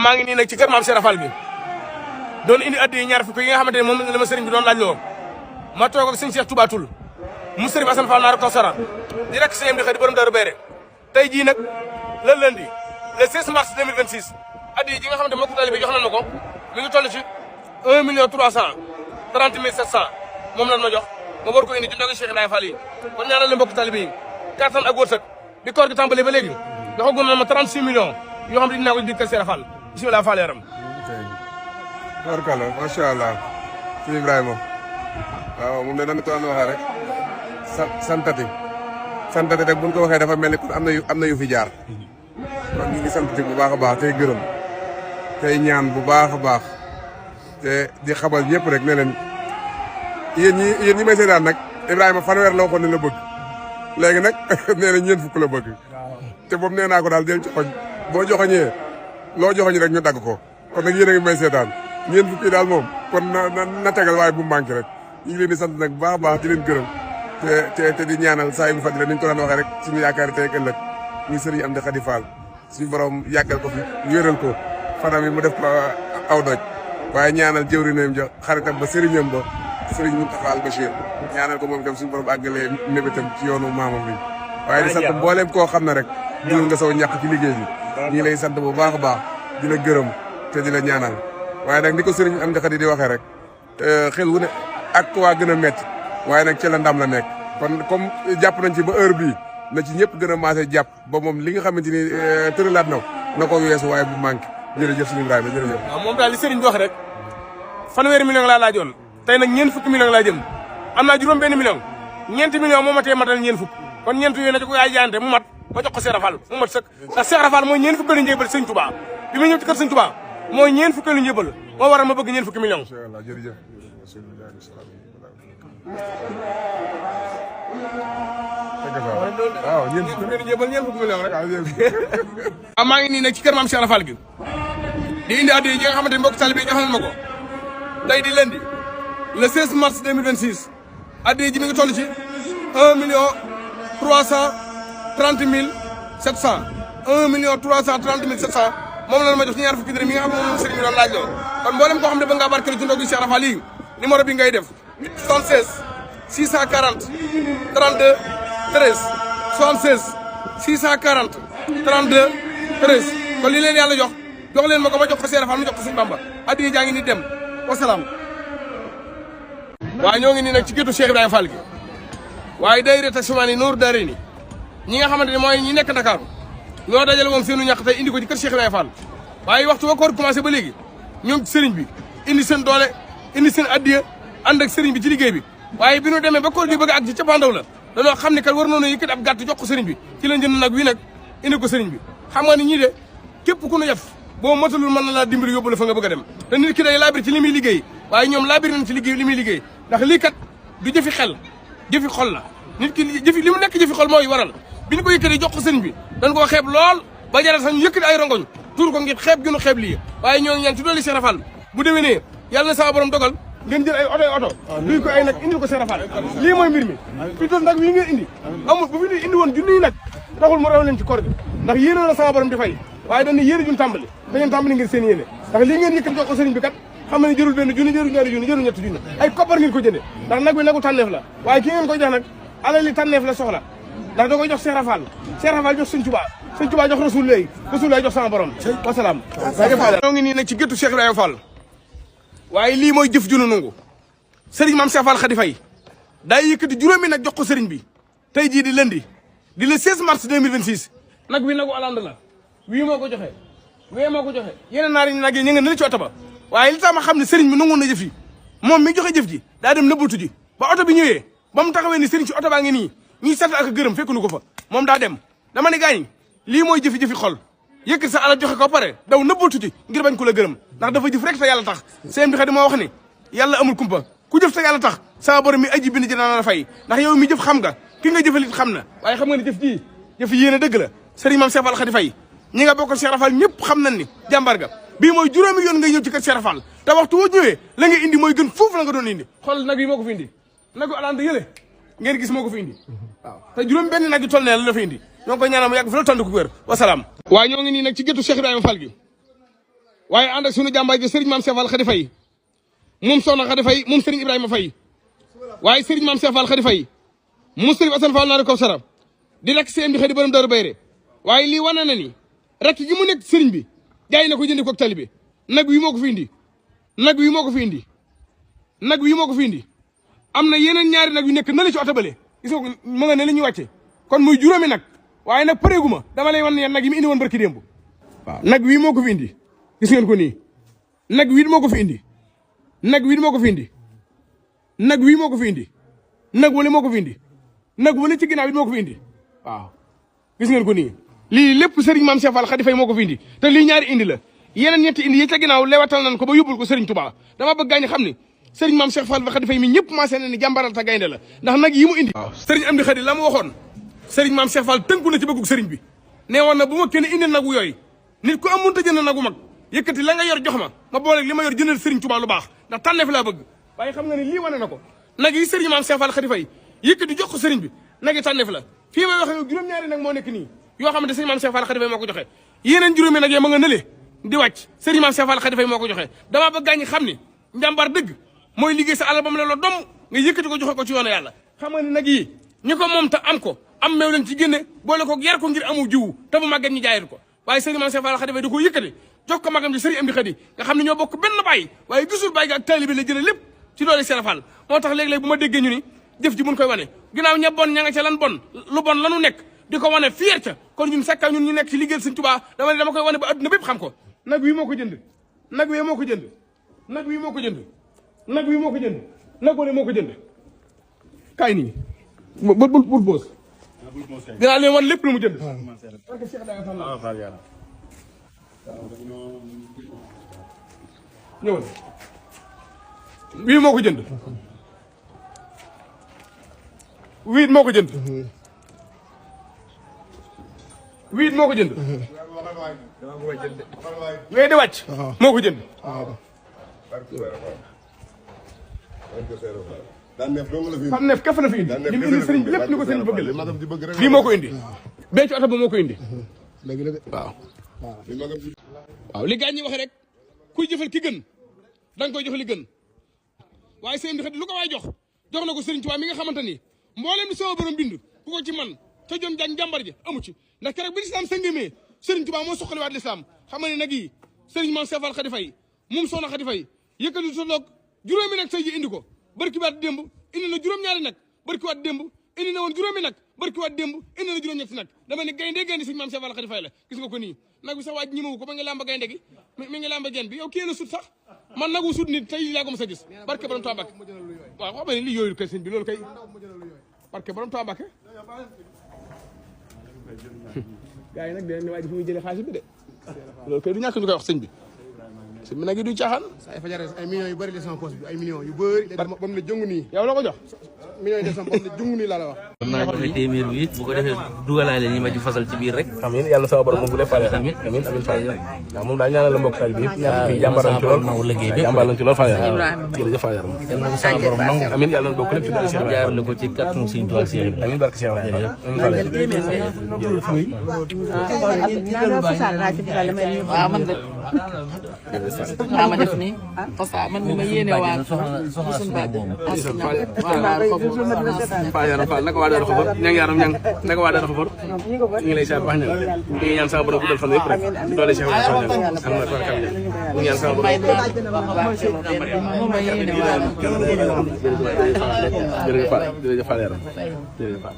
maa ngi nii nag ci kër maam Cheikh Fall bi doon indi addi ñaar fukk yi nga xamante ne moom la ma sëriñ bi doon laaj loo ma toog ak sëñ Cheikh Touba Toul mu sëriñ Assane Fall naaru Kawsara di rek sëñ di xëy di borom Daaru Bayre tey jii nag le lundi le 16 mars 2026 addi yi nga xamante ne mbokku taalibe jox nañ ma ko mi ngi toll ci 1 million 330 mille 700 moom lan ma jox ma war ko indi ci ndogu Cheikh Ibrahima Fall yi kon ñaanal leen mbokku taalibe yi kattan ak wërsëg bi koor gi tàmbalee ba léegi joxagoon na ma 36 millions yoo xam ne dinaa ko di kër Cheikh Fall bisimilah Fall yaram. barkala macha allah sëñ Ibrahima waaw moom de nan ko daan waxee rek santati rek buñ ko waxee dafa mel ni kon am na yu fi jaar kon ñu ngi santati bu baax a baax tey gërëm tey ñaan bu baax a baax te di xamal ñëpp rek ne leen yéen ñi may seetaan nag Ibrahima fanweer la waxoon ne la bëgg léegi nag nee na ñeent fukk la bëgg te boobu nee naa ko daal del ci xoñ boo joxoñee loo joxoñ rek ñu dagg ko kon nag yéen a ngi may seetaan ñeent fukki daal moom kon na tegal waaye bu mu manqué rek ñu ngi leen di sant nag baax a baax di leen gërëm te di ñaanal saa yu mu fàttali ni ñu ko daan waxee rek suñu yaakaar tey ak ëllëg muy sëriñ Amdi Khady Fall suñu borom yàggal ko fi wéeral ko fanam yi mu def ko aw doj waaye ñaanal jëwriñam ja xaritam ba sëriñam ba sëriñ Mountakha Al Bachir ñaanal ko moom itam suñu borom àggalee mébétam ci yoonu maamam bi waaye di sant mbooleem koo xam ne rek dul nga saw ñàkk ci liggéey bi ñu ngi lay sant bu baax a baax di la gërëm te di la ñaanal waaye nag ni ko sëriñ Amdi Khady di waxee rek xel wu ne ak waa gën a métti waaye nag ci la ndam la nekk kon comme jàpp nañ ci ba heure bii na ci ñëpp gën a maase jàpp ba moom li nga xamante ni tëralaat na ko weesu waaye bu manqué jërëjëf suñu Ibrahima jërëjëf. waaw moom daal li sëriñ bi wax rek fanweeri million laa laajoon tey nag ñeent fukki million laa jëm am naa juróom benn million ñeenti million moo ma tee matal ñeent fukk kon ñeent yooyu na ko yaay jaante mu mat ma jox ko Cheikh Fall mu mat sëkk ndax Cheikh Fall mooy ñeent fukkeelu njëbal sëñ Touba bi ma ñëw ci kër sëñ Touba mooy ñeent fukkeelu njëbal moo waral ma bëgg ñeent fukki million. incha allah jërëjëf. waaw ñeent fukki million rek. waaw maa ngi nii nag ci kër maam Cheikh Fall gi di indi addi yi nga xamante ni mbokk taalibe yi jox nañ ma ko tey di lundi le 16 mars 2026 addi ji mi ngi toll ci 1 million 330 mille 700 1 million 330 mille 700 moom la ma jox ci ñaar fukki dërëm yi nga xam ne moom sëriñ bi doon laaj lool kon mboolem koo xam ne ba ngaa barkeel ci ndogu Cheikh Fall yi numéro bi ngay def 76 640 32 13 76 640 32 13 kon li leen yàlla jox leen ma ko ma jox ko Cheikh Fall mu jox ko Sëñ Bamba addi jaa ngi ni dem wasalaam. waaye ñoo ngi nii nag ci géttu Cheikh Ibrahima Fall gi waaye daayira Tachoumaani Nour Daarayni ñi nga xamante ne mooy ñi nekk Dakar ñoo dajale moom seenu ñàkk tey indi ko ci kër Cheikh Ibrahima Fall waaye waxtu wa koor commencé ba léegi ñoom sëriñ bi indi seen doole indi seen addiya ànd ak sëriñ bi ci liggéey bi waaye bi ñu demee ba koor gi bëgg ak ci cappaandaw la dañoo xam ne kat war noonu yëkkati ab gàtt jox ko sëriñ bi ci la jënd nag wii nag indi ko sëriñ bi xam nga ni ñii de képp ku nu yef boo matalul mën na laa dimbali yóbbu la fa nga bëgg a dem te nit ki day laabir ci li muy liggéey waaye ñoom laabir nañ ci liggéey li muy liggéey ndax lii kat du jëfi xel jëfi xol la nit ki jëfi li mu nekk jëfi xol mooy waral bi ñu ko yëkkati jox ko sëriñ bi dañ koo xeeb lool ba jaral sax ñu yëkkati ay rongoñ tuur ko ngir xeeb gi nu xeeb lii waaye ñoo ngi ñaan ci dooli Cheikh Fall bu déwénee yàlla na sama borom dogal ngeen jël ay oto luy ko ay nag indil ko Cheikh Fall lii mooy mbir mi fi toon nag wii ngeen indi amul bu fi indi woon junniy nag taxul mu raw leen ci koor gi ndax yéene la sama borom di fay waaye dañ ne yéene juñ tàmbali dañeen tàmbali ngir seen yéene ndax lii ngeen yëkkati jox ko sëriñ bi kat xam na ne jërul benn junni jërul ñaari junni jërul ñetti junni ay koppar ngeen ko jënde ndax nag bi nagu tànneef la waaye ki ngeen koy jox nag alali tànneef la soxla ndax da koy jox Cheikh Fall Cheikh Fall jox Sëñ Touba jox Rasulullah jox sama borom wasalaam ñoo ngi nii nag ci géttu Cheikh Ibrahima Fall waaye lii mooy jëf junu nangu sëriñ maam Cheikh Fall Khady Faye daa yëkkati juróomi nag jox ko sëriñ bi tey jii di lundi di le 16 mars 2026 nag wi nagu alanda la wii moo ko joxe wee moo ko joxe yeneen naar yi nag yi ñu nga ne ci oto ba waaye li tax ma xam ne sëriñ bi nangoon na jëf yi moom mi joxe jëf ji daa dem nëbbatu ji ba oto bi ñëwee ba mu taxawee ni sëriñ ci oto baa ngi nii ñuy sant ak gërëm fekk nu ko fa moom daa dem dama ne gaañ lii mooy jëfi xol yëkkati sa alal joxe ko pare daw nëbbatu ji ngir bañ ko la gërëm ndax dafa jëf rek te yàlla tax sëriñ bi Khady moo wax ni yàlla amul kumpa ku jëf te yàlla tax sama borom mi aji bind ji dana la fay ndax yow mi jëf xam nga ki nga jëfalit xam na waaye xam nga ne jëf ji jëf yéene dëgg la sëriñ maam Cheikh Fall Khady Faye ñi nga bokk Cheikh Fall ñëpp xam nañ ni jàmbar ga bii mooy juróomi yoon ngay ñëw ci kër Cheikh Fall te waxtu woo ñëwee la nga indi mooy gën foofu la nga doon indi xool nag yi moo ko fi indi nagu alanda yële ngeen gis moo ko fi indi waaw te juróom benn nag yi toll ne la fi indi ñoo ngi koy ñaanal mu yàgg fi la tànd ku wér wasalaam waaye ñoo ngi nii nag ci géttu Cheikh Ibrahima Fall gi waaye ànd ak sunu jàmbaay ji Serigne Mame Cheikh Fall Khady Faye moom soxna Khady Faye moom Serigne Ibrahima Faye waaye Serigne Mame Cheikh Fall Khady Faye moom Serigne Assane Fall naa ko sara di lekk seen bi xëy di borom Daaru Bayre waaye lii wane na ni rek gi mu nekk Serigne bi jaay na ko jëndi ko ak talibe nag wi moo ko fi indi nag wi moo ko fi indi nag wi moo ko fi indi am na yeneen ñaari nag yu nekk na la ci oto bale gis nga ko ma nga ne la ñuy wàcce kon muy juróomi nag waaye nag pareegu ma dama lay wan ne nag yi mu indi woon barki démb waaw nag wii moo ko fi indi gis ngeen ko nii nag wii moo ko fi indi nag wii moo ko fi indi nag wii moo ko fi indi nag wala moo ko fi indi nag wala ci ginnaaw it moo ko fi indi waaw gis ngeen ko nii lii lépp Serigne Mame Cheikh Fall Khady Faye moo ko fi indi te lii ñaari indi la yeneen ñetti indi yi ca ginnaaw lewatal nañ ko ba yóbbul ko Serigne Touba dama bëgg gaañ xam ni Serigne Mame Cheikh Fall Khady Faye mi ñëpp maasee na ni jàmbaral ta gaynde la ndax nag yi mu indi waaw Serigne Amdi Khady la mu waxoon Serigne Mame Cheikh Fall tënku na ci bëggug Serigne bi nee woon na bu ma kenn indi nagu yooyu nit ku amoon ta jënd nagu mag yëkkati la nga yor jox ma booleeg li ma yor jëndal Serigne Touba lu baax ndax tànneef laa bëgg waaye xam nga ne lii wane na ko nag yi Serigne Mame Cheikh Fall Khady Faye yëkkati jox ko Serigne bi nag yi tànneef la fii may waxe juróom-ñaari nag moo nekk nii yoo xamante Serigne Mame Cheikh Fall Khady Faye moo ko joxe yeneen juróomi nag yee ma nga nële di wàcc Serigne Mame Cheikh Fall Khady Faye moo ko joxe damaa bëgg gaañ xam ni njàmbaar dëgg mooy liggéey sa àll ba mu la dom nga yëkkati ko joxe ko ci yoonu yàlla xam nga ne nag yi ñi ko moom te am ko am meew leen ci génne boole ko yar ko ngir amu jiwu te bu màgget ñi jaayet ko waaye Serigne Mame Cheikh Fall Khady Faye da ko yëkkati jox ko magam ji Serigne Amdi Khady nga xam ne ñoo bokk benn bàyyi waaye gisul bàyyi ga ak taalibe la jëlee lépp ci doole Serigne Fall moo tax léeg-léeg bu ma déggee ñu ni jëf ji mun koy wane ginnaaw ña bon ña nga ca lan bon lu bon lanu nekk di ko wane fier ca kon ñun sakka ñun ñu nekk ci liggéeyal Serigne Touba dama koy wane ba adduna bépp xam ko nag wi moo ko jënd nag wi moo ko jënd nag wi moo ko jënd nag wi moo ko jënd nag wala moo ko jënd kaay nii bul boos dinaa leen wan lépp lu mu jënd ñëwal wii moo ko jënd wii moo ko jënd wii moo ko jënd wee di wàcc moo ko jënd xam neef kef la fi indi li mu indi sëriñ bi lépp ni ko sëriñ bëgg la lii moo ko indi bee ci oto ba moo ko indi waaw waaw li gaañ ñi waxe rek kuy jëfal ki gën da nga koy jox li gën waaye sëriñ bi xet lu ko waay jox na ko sëriñ Tuubaa mi nga xamante ni mboolem li sama borom bind ku ko ci man ca jon jàng jàmbar ji amu ci ndax keroog bi lislaam sëngémee sëriñ Tuubaa moo soxaliwaat lislaam xam nga ne nag yi sëriñ Mame Cheikh Fall Khady Faye moom soxna Khady Faye yëkkati tolloog juróomi nag say ji indi ko barki waat démb indi na juróom-ñaari nag barki waat démb indi na woon juróomi nag barki waat démb indi na juróom-ñetti nag dama ne gaynde sëriñ Mame Cheikh Fall Khady Faye la gis nga ko nii nag bi sax waaj ñimawu ko ma ngi làmba gaynde gi mi ngi làmba gen bi yow kii na sut sax man nagu sut nit tey laa ko mos a gis barke borom Tuubaa Mbàkke waaw xam nga ne li yooyu kay sëñ bi loolu kay barke borom Tuubaa Mbàkke gars yi nag dinañ ne waaj fi muy jëlee xaalis bi de loolu kay du ñàkk ñu koy wax sëñ bi sëñ bi nag yi du caaxaan ay fajar ay millions yu bëri de sama poche bi ay millions yu bëri ba mu ne jëngu nii yow la ko jox millions yi de sama poche ne jëngu nii laa la wax mën naa joxe téeméer bi it bu ko defee dugalaale ñi ma ci fasal ci biir rek amiin yàlla sama borom moom bu dee fale amiin amiin fale waaw moom daal ñaanal la mbokk taal bi yëpp ñaan bi jàmbaar lañ ci lool nangu liggéey bi jàmbaar lañ ci lool fale jërëjëf fale yal na ko sama borom nangu amiin yàlla na bokk lépp ci doole Cheikh jaarale ko ci kàttanu Sëriñ Tuubaa Cheikh bi amiin barke Cheikh Ibrahima amiin fale waaw man de ma def nii parce que man ma yéene waa suñu baat Fall yaram Fall naka waa Daaru Xabar ñang yaram ñang naka waa Daaru Xabar ñu ngi lay siyaar wax ñang ñu ngi ñaan sama borom guddal fan yëpp rek doole Cheikh Ibrahima xam na ko kam ñu ñaan sama borom ma yéene waa jërëjëf Fall yaram jërëjëf Fall